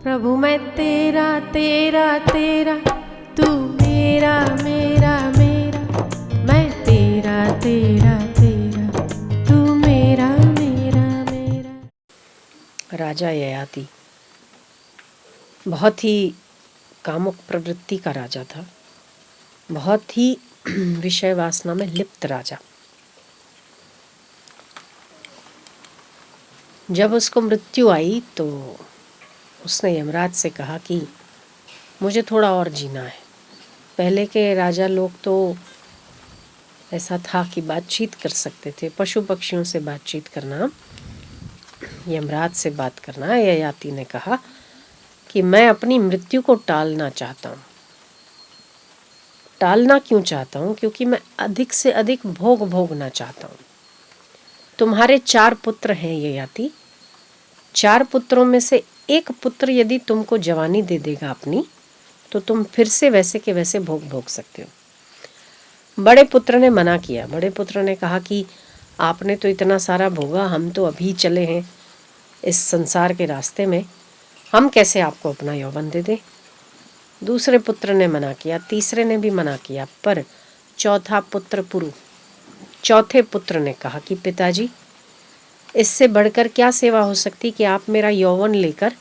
प्रभु मैं तेरा तेरा तेरा, तू मेरा मेरा मेरा, मैं तेरा तेरा तेरा, तू मेरा मेरा मेरा। राजा ययाति बहुत ही कामुक प्रवृत्ति का राजा था, बहुत ही विषय वासना में लिप्त राजा। जब उसको मृत्यु आई तो उसने यमराज से कहा कि मुझे थोड़ा और जीना है। पहले के राजा लोग तो ऐसा था कि बातचीत कर सकते थे, पशु पक्षियों से बातचीत करना, यमराज से बात करना। ययाति ने कहा कि मैं अपनी मृत्यु को टालना चाहता हूँ। टालना क्यों चाहता हूँ? क्योंकि मैं अधिक से अधिक भोग भोगना चाहता हूँ। तुम्हारे 4 पुत्र हैं ययाति, 4 पुत्रों में से एक पुत्र यदि तुमको जवानी दे देगा अपनी, तो तुम फिर से वैसे के वैसे भोग भोग सकते हो। बड़े पुत्र ने मना किया। बड़े पुत्र ने कहा कि आपने तो इतना सारा भोगा, हम तो अभी चले हैं इस संसार के रास्ते में, हम कैसे आपको अपना यौवन दे दें। दूसरे पुत्र ने मना किया, तीसरे ने भी मना किया, पर चौथा पुत्र पुरु, चौथे पुत्र ने कहा कि पिताजी, इससे बढ़कर क्या सेवा हो सकती कि आप मेरा यौवन लेकर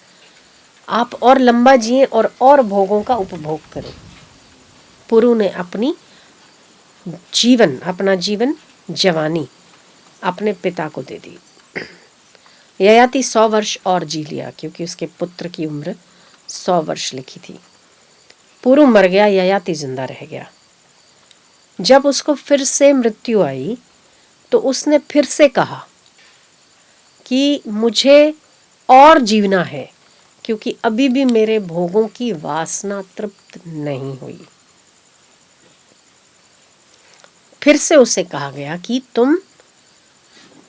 आप और लंबा जिए और भोगों का उपभोग करें। पुरु ने अपना जीवन जवानी अपने पिता को दे दी। ययाति 100 वर्ष और जी लिया, क्योंकि उसके पुत्र की उम्र 100 वर्ष लिखी थी। पुरु मर गया, ययाति जिंदा रह गया। जब उसको फिर से मृत्यु आई तो उसने फिर से कहा कि मुझे और जीना है, क्योंकि अभी भी मेरे भोगों की वासना तृप्त नहीं हुई। फिर से उसे कहा गया कि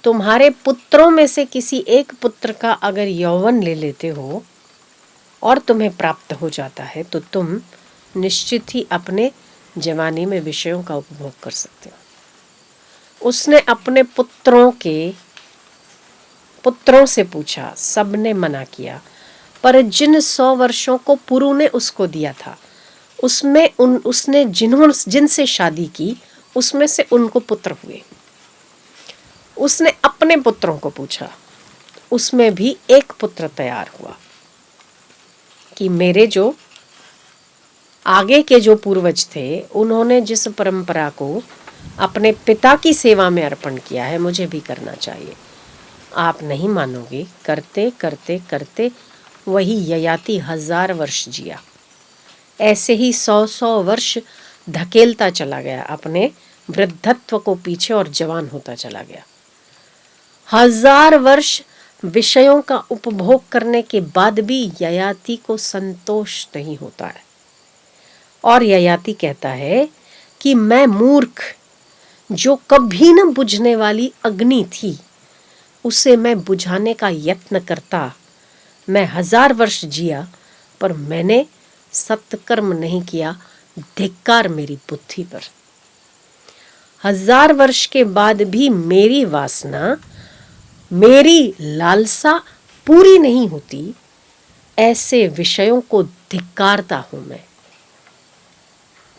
तुम्हारे पुत्रों में से किसी एक पुत्र का अगर यौवन ले लेते हो और तुम्हें प्राप्त हो जाता है, तो तुम निश्चित ही अपने जवानी में विषयों का उपभोग कर सकते हो। उसने अपने पुत्रों से पूछा, सबने मना किया, पर जिन 100 वर्षों को पुरु ने उसको दिया था, उसने जिनसे शादी की, उसमें से उनको पुत्र हुए। उसने अपने पुत्रों को पूछा, उसमें भी एक पुत्र तैयार हुआ कि मेरे जो आगे के जो पूर्वज थे, उन्होंने जिस परंपरा को अपने पिता की सेवा में अर्पण किया है, मुझे भी करना चाहिए। आप नहीं मानोगे, करते करते करते वही ययाति 1000 वर्ष जिया। ऐसे ही 100 वर्ष धकेलता चला गया अपने वृद्धत्व को पीछे और जवान होता चला गया। 1000 वर्ष विषयों का उपभोग करने के बाद भी ययाति को संतोष नहीं होता है, और ययाति कहता है कि मैं मूर्ख, जो कभी न बुझने वाली अग्नि थी, उसे मैं बुझाने का यत्न करता। मैं 1000 वर्ष जिया, पर मैंने सत्कर्म नहीं किया। धिक्कार मेरी बुद्धि पर। 1000 वर्ष के बाद भी मेरी वासना, मेरी लालसा पूरी नहीं होती। ऐसे विषयों को धिक्कारता हूं मैं,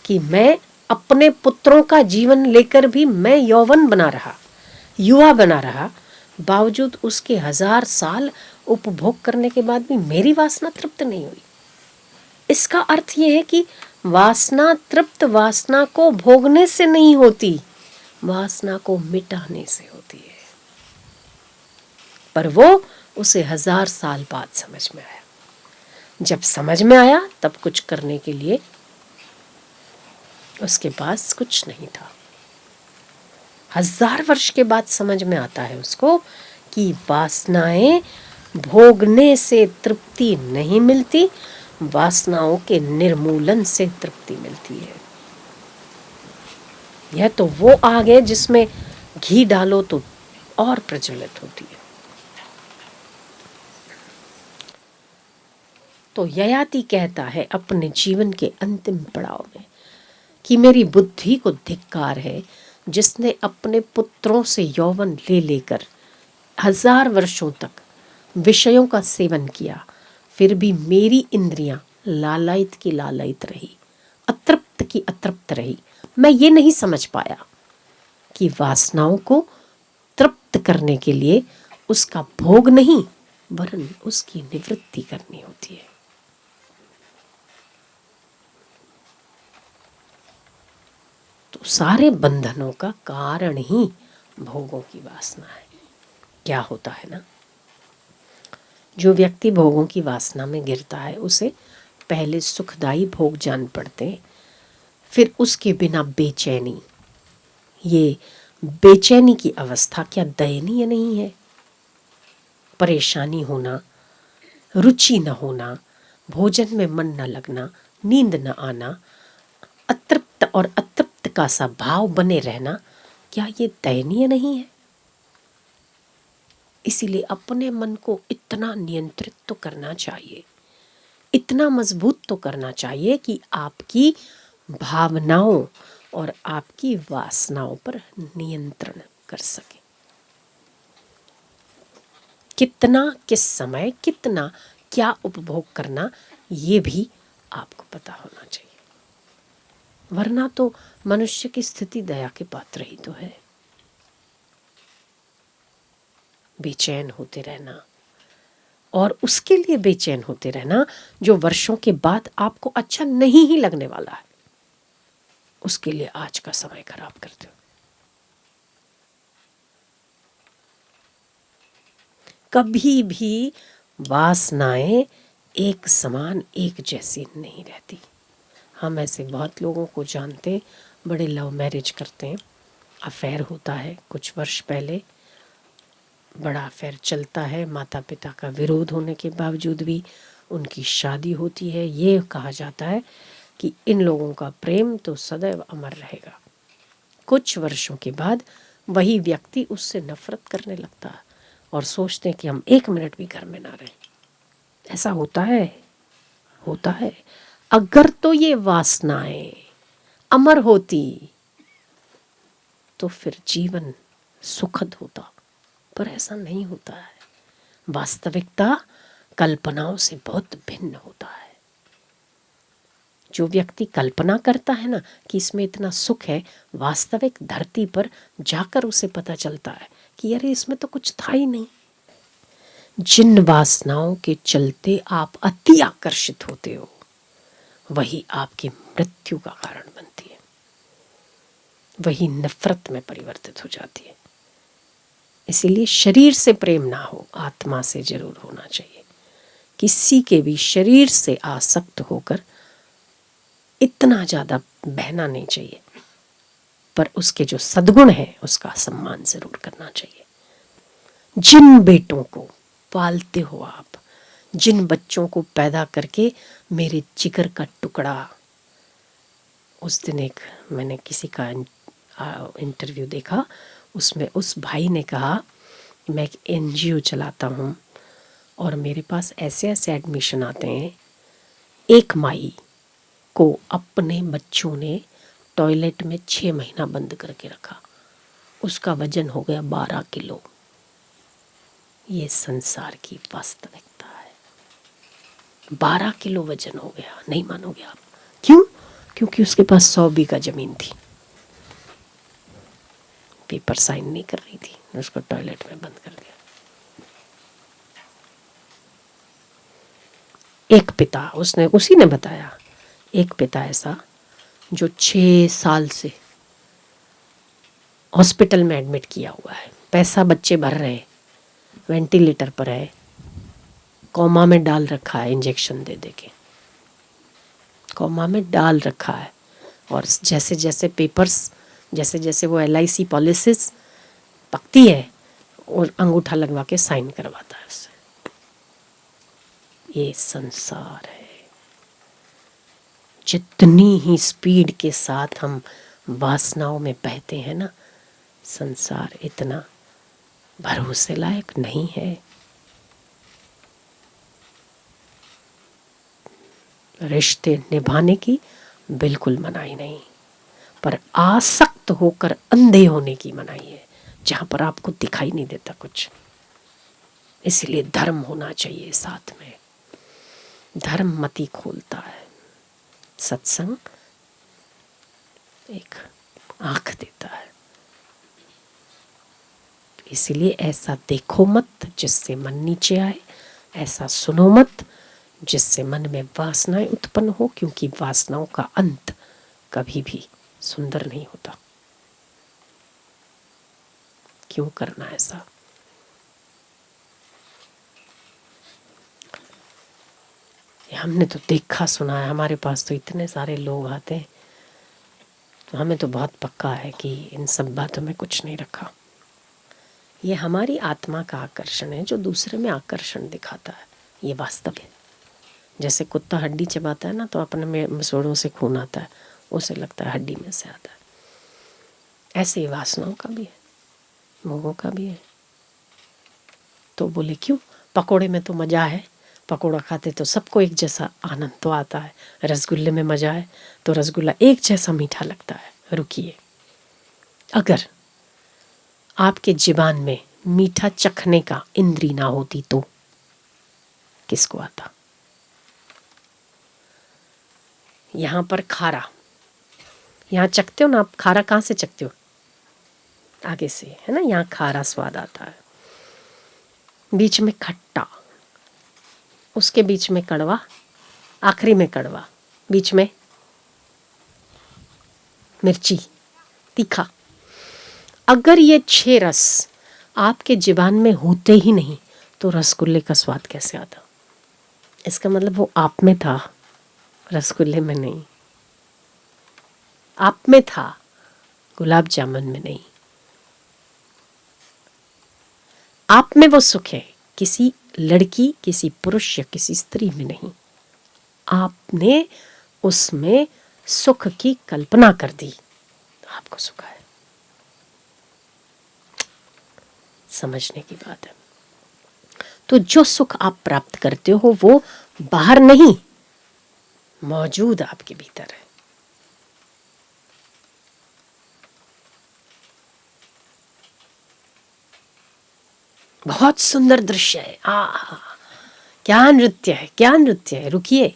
कि मैं अपने पुत्रों का जीवन लेकर भी मैं यौवन बना रहा, युवा बना रहा, बावजूद उसके 1000 साल उपभोग करने के बाद भी मेरी वासना तृप्त नहीं हुई। इसका अर्थ यह है कि वासना तृप्त वासना को भोगने से नहीं होती, वासना को मिटाने से होती है। पर वो उसे 1000 साल बाद समझ में आया। जब समझ में आया, तब कुछ करने के लिए उसके पास कुछ नहीं था। 1000 वर्ष के बाद समझ में आता है उसको कि वासनाएं भोगने से तृप्ति नहीं मिलती, वासनाओं के निर्मूलन से तृप्ति मिलती है। यह तो वो आग है जिसमें घी डालो तो और प्रज्वलित होती है। तो ययाति कहता है अपने जीवन के अंतिम पड़ाव में कि मेरी बुद्धि को धिक्कार है, जिसने अपने पुत्रों से यौवन ले लेकर 1000 वर्षों तक विषयों का सेवन किया, फिर भी मेरी इंद्रियां लालायित की लालायित रही, अतृप्त की अतृप्त रही। मैं ये नहीं समझ पाया कि वासनाओं को तृप्त करने के लिए उसका भोग नहीं वरन उसकी निवृत्ति करनी होती है। तो सारे बंधनों का कारण ही भोगों की वासना है। क्या होता है ना, जो व्यक्ति भोगों की वासना में गिरता है उसे पहले सुखदायी भोग जान पड़ते, फिर उसके बिना बेचैनी। ये बेचैनी की अवस्था क्या दयनीय नहीं है? परेशानी होना, रुचि न होना, भोजन में मन न लगना, नींद न आना, अतृप्त और अतृप्त का सा भाव बने रहना, क्या ये दयनीय नहीं है? इसीलिए अपने मन को इतना नियंत्रित तो करना चाहिए, इतना मजबूत तो करना चाहिए कि आपकी भावनाओं और आपकी वासनाओं पर नियंत्रण कर सके। कितना, किस समय, कितना, क्या उपभोग करना, ये भी आपको पता होना चाहिए, वरना तो मनुष्य की स्थिति दया के पात्र ही तो है। बेचैन होते रहना, और उसके लिए बेचैन होते रहना जो वर्षों के बाद आपको अच्छा नहीं ही लगने वाला है, उसके लिए आज का समय खराब करते हो। कभी भी वासनाएं एक समान, एक जैसी नहीं रहती। हम ऐसे बहुत लोगों को जानते, बड़े लव मैरिज करते हैं, अफेयर होता है कुछ वर्ष पहले, बड़ा अफेयर चलता है, माता पिता का विरोध होने के बावजूद भी उनकी शादी होती है। ये कहा जाता है कि इन लोगों का प्रेम तो सदैव अमर रहेगा। कुछ वर्षों के बाद वही व्यक्ति उससे नफरत करने लगता है और सोचते हैं कि हम एक मिनट भी घर में ना रहें। ऐसा होता है, होता है। अगर तो ये वासनाएं अमर होती तो फिर जीवन सुखद होता, पर ऐसा नहीं होता है। वास्तविकता कल्पनाओं से बहुत भिन्न होता है। जो व्यक्ति कल्पना करता है ना कि इसमें इतना सुख है, वास्तविक धरती पर जाकर उसे पता चलता है कि अरे इसमें तो कुछ था ही नहीं। जिन वासनाओं के चलते आप अति आकर्षित होते हो, वही आपकी मृत्यु का कारण बनती है, वही नफरत में परिवर्तित हो जाती है। इसीलिए शरीर से प्रेम ना हो, आत्मा से जरूर होना चाहिए। किसी के भी शरीर से आसक्त होकर इतना ज़्यादा बहना नहीं चाहिए, पर उसके जो सद्गुण हैं उसका सम्मान जरूर करना चाहिए। जिन बेटों को पालते हो आप, जिन बच्चों को पैदा करके मेरे जिगर का टुकड़ा, उस दिन एक मैंने किसी का इंटरव्यू देखा, उसमें उस भाई ने कहा मैं एक NGO चलाता हूँ और मेरे पास ऐसे ऐसे एडमिशन आते हैं। एक माई को अपने बच्चों ने टॉयलेट में 6 महीना बंद करके रखा, उसका वजन हो गया 12 किलो। ये संसार की वास्तविकता है। 12 किलो वजन हो गया, नहीं मानोगे आप। क्यों? क्योंकि उसके पास 100 बीघा जमीन थी, पेपर साइन नहीं कर रही थी, उसको टॉयलेट में बंद कर दिया। एक पिता, उसी ने बताया, एक पिता ऐसा जो 6 साल से हॉस्पिटल में एडमिट किया हुआ है, पैसा बच्चे भर रहे हैं, वेंटिलेटर पर है, कोमा में डाल रखा है, इंजेक्शन दे दे के कोमा में डाल रखा है। और जैसे जैसे पेपर्स, जैसे जैसे वो LIC पॉलिसीज पकती है और अंगूठा लगवा के साइन करवाता है उससे। ये संसार है। जितनी ही स्पीड के साथ हम वासनाओं में बहते हैं ना, संसार इतना भरोसे लायक नहीं है। रिश्ते निभाने की बिल्कुल मनाही नहीं, पर आसक्त होकर अंधे होने की मनाही है, जहां पर आपको दिखाई नहीं देता कुछ। इसलिए धर्म होना चाहिए साथ में। धर्म मति खोलता है, सत्संग एक आँख देता है। इसीलिए ऐसा देखो मत जिससे मन नीचे आए, ऐसा सुनो मत जिससे मन में वासनाएं उत्पन्न हो, क्योंकि वासनाओं का अंत कभी भी सुंदर नहीं होता। क्यों करना ऐसा? हमने तो देखा सुना है, हमारे पास तो इतने सारे लोग आते हैं, तो हमें तो बहुत पक्का है कि इन सब बातों में कुछ नहीं रखा। ये हमारी आत्मा का आकर्षण है जो दूसरे में आकर्षण दिखाता है, ये वास्तव है। जैसे कुत्ता हड्डी चबाता है ना, तो अपने में मसोड़ों से खून आता है, उसे लगता है हड्डी में से आता है। ऐसे ही वासनाओं का भी है, मोहों का भी है। तो बोले क्यों? पकोड़े में तो मज़ा है, पकोड़ा खाते तो सबको एक जैसा आनंद तो आता है। रसगुल्ले में मज़ा है तो रसगुल्ला एक जैसा मीठा लगता है। रुकिए, अगर आपके ज़ुबान में मीठा चखने का इंद्री ना होती तो किसको आता? यहाँ पर खारा, यहाँ चखते हो ना आप, खारा कहाँ से चखते हो? आगे से, है ना। यहाँ खारा स्वाद आता है, बीच में खट्टा, उसके बीच में कड़वा, आखिरी में कड़वा, बीच में मिर्ची, तीखा। अगर ये 6 रस आपके ज़ुबान में होते ही नहीं तो रसगुल्ले का स्वाद कैसे आता? इसका मतलब वो आप में था, रसगुल्ले में नहीं। आप में था, गुलाब जामुन में नहीं। आप में वो सुख है, किसी लड़की, किसी पुरुष या किसी स्त्री में नहीं। आपने उसमें सुख की कल्पना कर दी, आपको सुख है। समझने की बात है। तो जो सुख आप प्राप्त करते हो वो बाहर नहीं, मौजूद आपके भीतर है। बहुत सुंदर दृश्य है, क्या नृत्य है, क्या नृत्य है। रुकिए,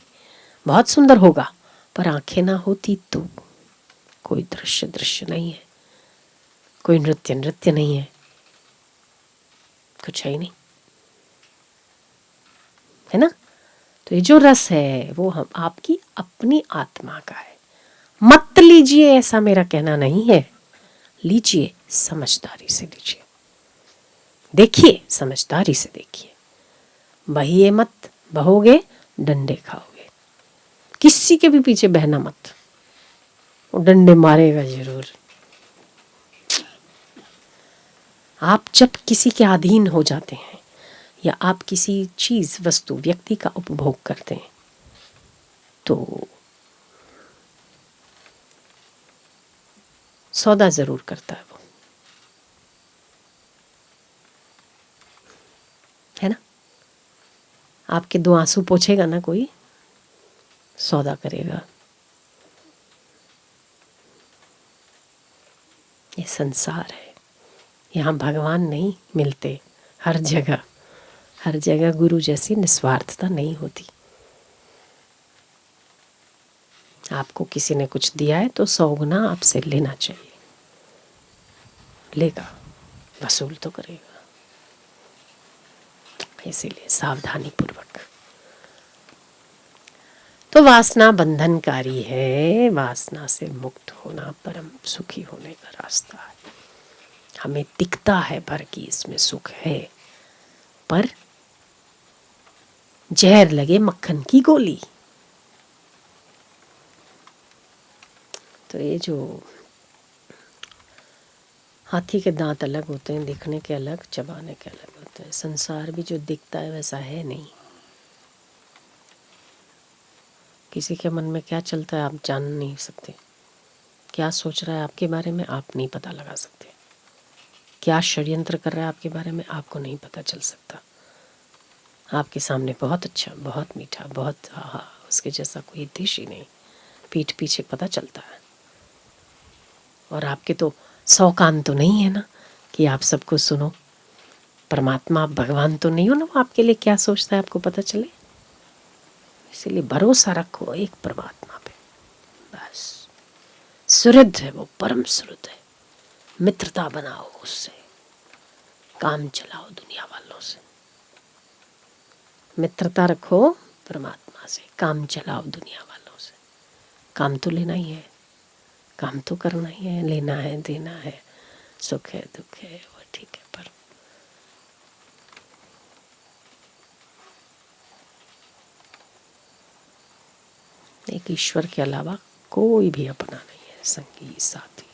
बहुत सुंदर होगा, पर आंखें ना होती तो कोई दृश्य दृश्य नहीं है, कोई नृत्य नृत्य नहीं है, कुछ है ही नहीं, है ना। तो ये जो रस है वो हम आपकी अपनी आत्मा का है। मत लीजिए, ऐसा मेरा कहना नहीं है, लीजिए, समझदारी से लीजिए, देखिए, समझदारी से देखिए। बहिए मत, बहोगे डंडे खाओगे। किसी के भी पीछे बहना मत, वो डंडे मारेगा जरूर। आप जब किसी के अधीन हो जाते हैं या आप किसी चीज, वस्तु, व्यक्ति का उपभोग करते हैं तो सौदा जरूर करता है वो, है ना। आपके 2 आंसू पोंछेगा ना कोई, सौदा करेगा। ये संसार है, यहाँ भगवान नहीं मिलते। हर जगह गुरु जैसी निस्वार्थता नहीं होती। आपको किसी ने कुछ दिया है तो 100 गुना आपसे लेना चाहिए, लेगा, वसूल तो करेगा। इसीलिए सावधानी पूर्वक। तो वासना बंधनकारी है, वासना से मुक्त होना परम सुखी होने का रास्ता है। हमें दिखता है भर कि इसमें सुख है, पर जहर लगे मक्खन की गोली। तो ये जो हाथी के दांत अलग होते हैं, दिखने के अलग, चबाने के अलग होते हैं। संसार भी जो दिखता है वैसा है नहीं। किसी के मन में क्या चलता है आप जान नहीं सकते, क्या सोच रहा है आपके बारे में आप नहीं पता लगा सकते, क्या षड्यंत्र कर रहा है आपके बारे में आपको नहीं पता चल सकता। आपके सामने बहुत अच्छा, बहुत मीठा, बहुत उसके जैसा कोई देश ही नहीं, पीठ पीछे पता चलता है। और आपके तो 100 कान तो नहीं है ना कि आप सबको सुनो। परमात्मा, भगवान तो नहीं हो ना, वो आपके लिए क्या सोचता है आपको पता चले। इसीलिए भरोसा रखो एक परमात्मा पे, बस। सुहृद है वो, परम सुहृद है। मित्रता बनाओ उससे, काम चलाओ दुनिया वालों से। मित्रता रखो परमात्मा से, काम चलाओ दुनिया वालों से। काम तो लेना ही है, काम तो करना ही है, लेना है, देना है, सुख है दुख है, वो ठीक है, पर एक ईश्वर के अलावा कोई भी अपना नहीं है, संगी साथी।